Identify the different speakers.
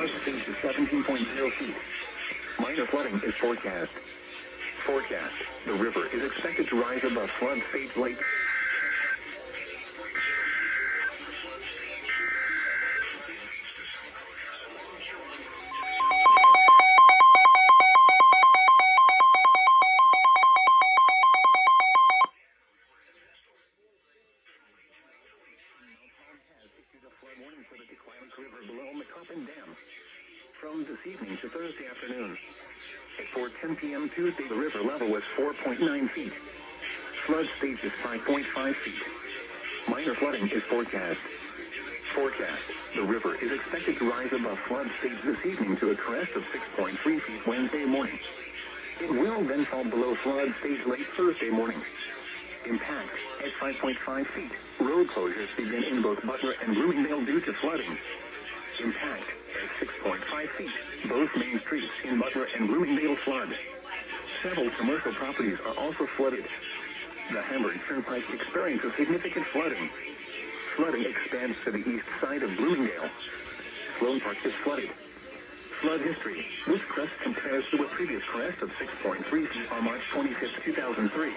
Speaker 1: Flood stage is 17.0 feet. Minor flooding is forecast. Forecast. The river is expected to rise above flood stage late. Flood warning for the Declinic River below Macoupin Dam from this evening to Thursday afternoon. At 4:10 p.m. Tuesday, the river level was 4.9 feet. Flood stage is 5.5 feet. Minor flooding is forecast. Forecast. The river is expected to rise above flood stage this evening to a crest of 6.3 feet Wednesday morning. It will then fall below flood stage late Thursday morning. Impact at 5.5 feet. Road closures begin in both Butler and Bloomingdale due to flooding. Impact at 6.5 feet. Both main streets in Butler and Bloomingdale flood. Several commercial properties are also flooded. The Hamburg Turnpike experiences significant flooding. Flooding expands to the east side of Bloomingdale. Sloan Park is flooded. Flood history. This crest compares to a previous crest of 6.3 feet on March 25, 2003.